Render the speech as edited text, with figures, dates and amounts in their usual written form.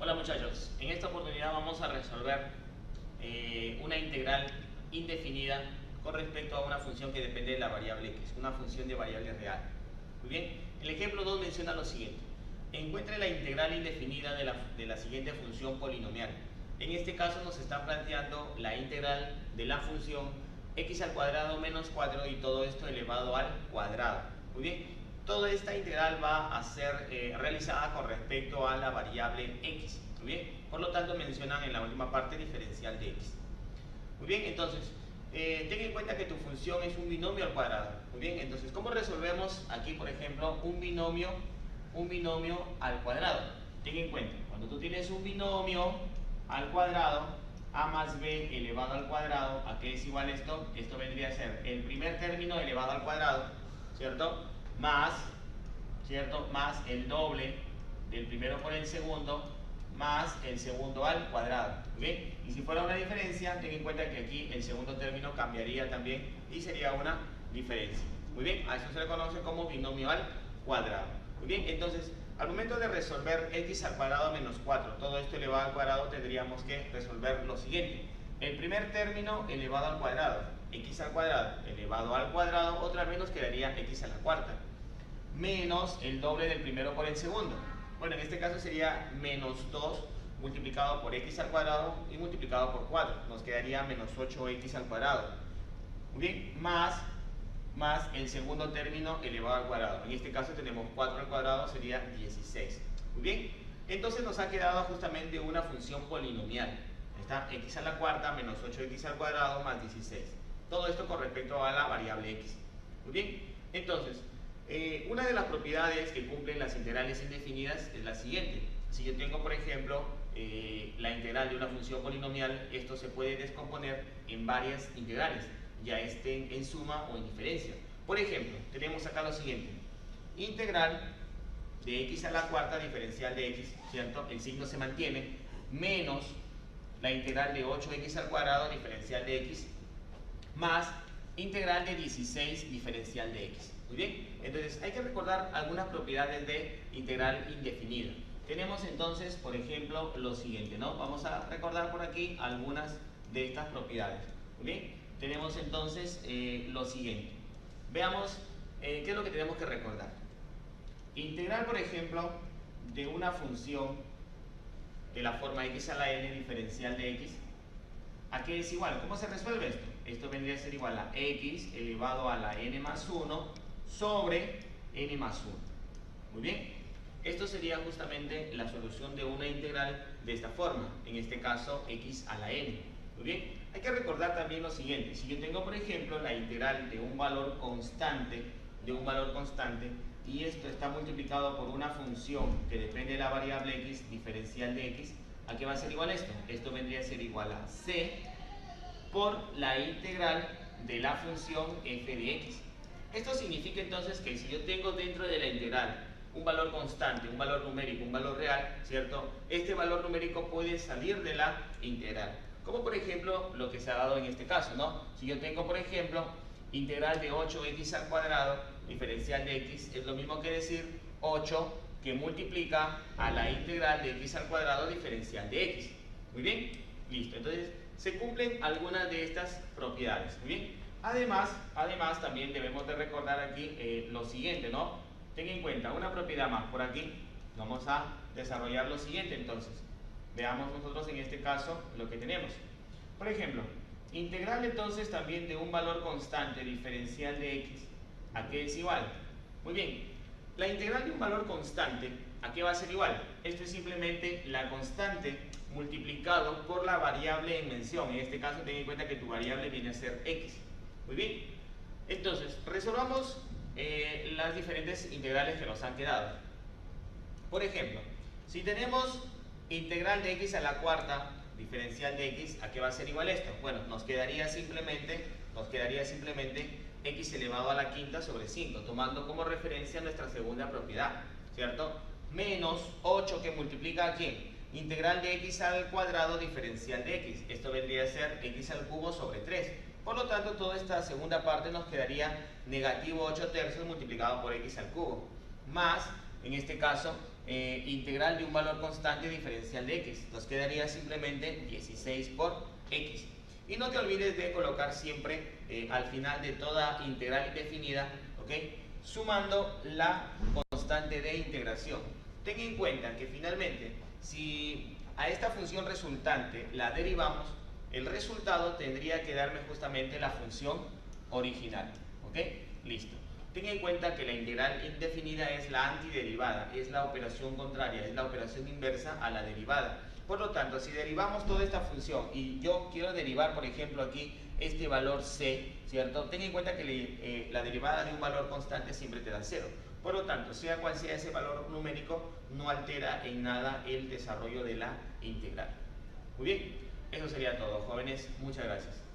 Hola muchachos, en esta oportunidad vamos a resolver una integral indefinida con respecto a una función que depende de la variable x, una función de variable real. Muy bien, el ejemplo 2 menciona lo siguiente: encuentre la integral indefinida de la siguiente función polinomial. En este caso nos está planteando la integral de la función x al cuadrado menos 4 y todo esto elevado al cuadrado. Muy bien, toda esta integral va a ser realizada con respecto a la variable x. Muy bien, por lo tanto mencionan en la última parte diferencial de x. Muy bien, entonces ten en cuenta que tu función es un binomio al cuadrado. Muy bien, entonces ¿cómo resolvemos aquí, por ejemplo, un binomio al cuadrado? Ten en cuenta, cuando tú tienes un binomio al cuadrado, a más b elevado al cuadrado, ¿a qué es igual esto? Esto vendría a ser el primer término elevado al cuadrado, ¿cierto? Más, ¿cierto? Más el doble del primero por el segundo, más el segundo al cuadrado. ¿Bien? Y si fuera una diferencia, ten en cuenta que aquí el segundo término cambiaría también y sería una diferencia. Muy bien, a eso se le conoce como binomio al cuadrado. Muy bien, entonces, al momento de resolver x al cuadrado menos 4, todo esto elevado al cuadrado, tendríamos que resolver lo siguiente. El primer término elevado al cuadrado, x al cuadrado elevado al cuadrado, otra vez nos quedaría x a la cuarta, menos el doble del primero por el segundo. Bueno, en este caso sería menos 2 multiplicado por x al cuadrado y multiplicado por 4. Nos quedaría menos 8x al cuadrado. Muy bien, más el segundo término elevado al cuadrado. En este caso tenemos 4 al cuadrado, sería 16. Muy bien, entonces nos ha quedado justamente una función polinomial. Está x a la cuarta menos 8x al cuadrado más 16. Todo esto con respecto a la variable x. Muy bien, entonces, una de las propiedades que cumplen las integrales indefinidas es la siguiente. Si yo tengo, por ejemplo, la integral de una función polinomial, esto se puede descomponer en varias integrales, ya estén en suma o en diferencia. Por ejemplo, tenemos acá lo siguiente: integral de x a la cuarta diferencial de x, ¿cierto? El signo se mantiene, menos la integral de 8x al cuadrado diferencial de x, más integral de 16 diferencial de x. Muy bien, entonces hay que recordar algunas propiedades de integral indefinida. Tenemos entonces, por ejemplo, lo siguiente, ¿no? Vamos a recordar por aquí algunas de estas propiedades. Muy bien, tenemos entonces lo siguiente. Veamos qué es lo que tenemos que recordar. Integral, por ejemplo, de una función de la forma x a la n diferencial de x, ¿a qué es igual? ¿Cómo se resuelve esto? Esto vendría a ser igual a x elevado a la n más 1 sobre n más 1. Muy bien, esto sería justamente la solución de una integral de esta forma, en este caso x a la n. Muy bien, hay que recordar también lo siguiente: si yo tengo, por ejemplo, la integral de un valor constante, y esto está multiplicado por una función que depende de la variable x diferencial de x, ¿a qué va a ser igual esto? Esto vendría a ser igual a c por la integral de la función f de x. Esto significa entonces que si yo tengo dentro de la integral un valor constante, un valor numérico, un valor real, ¿cierto? Este valor numérico puede salir de la integral. Como por ejemplo lo que se ha dado en este caso, ¿no? Si yo tengo, por ejemplo, integral de 8x al cuadrado diferencial de x, es lo mismo que decir 8 que multiplica a la integral de x al cuadrado diferencial de x. Muy bien, listo. Entonces se cumplen algunas de estas propiedades. Muy bien. Además también debemos de recordar aquí lo siguiente, ¿no? Ten en cuenta una propiedad más por aquí. Vamos a desarrollar lo siguiente entonces. Veamos nosotros en este caso lo que tenemos. Por ejemplo, integral entonces también de un valor constante diferencial de x, ¿a qué es igual? Muy bien, la integral de un valor constante, ¿a qué va a ser igual? Esto es simplemente la constante multiplicado por la variable en mención. En este caso ten en cuenta que tu variable viene a ser x. Muy bien, entonces resolvamos las diferentes integrales que nos han quedado. Por ejemplo, si tenemos integral de x a la cuarta diferencial de x, ¿a qué va a ser igual esto? Bueno, nos quedaría simplemente x elevado a la quinta sobre 5, tomando como referencia nuestra segunda propiedad, ¿cierto? Menos 8 que multiplica ¿a quién? Integral de x al cuadrado diferencial de x. Esto vendría a ser x al cubo sobre 3. Por lo tanto, toda esta segunda parte nos quedaría negativo 8 tercios multiplicado por x al cubo. Más, en este caso, integral de un valor constante diferencial de x. Nos quedaría simplemente 16 por x. Y no te olvides de colocar siempre al final de toda integral indefinida, ¿ok?, sumando la constante de integración. Ten en cuenta que finalmente, si a esta función resultante la derivamos, el resultado tendría que darme justamente la función original. ¿Ok? Listo. Ten en cuenta que la integral indefinida es la antiderivada, es la operación contraria, es la operación inversa a la derivada. Por lo tanto, si derivamos toda esta función y yo quiero derivar, por ejemplo, aquí este valor c, ¿cierto? Ten en cuenta que la derivada de un valor constante siempre te da 0. Por lo tanto, sea cual sea ese valor numérico, no altera en nada el desarrollo de la integral. Muy bien, eso sería todo, jóvenes. Muchas gracias.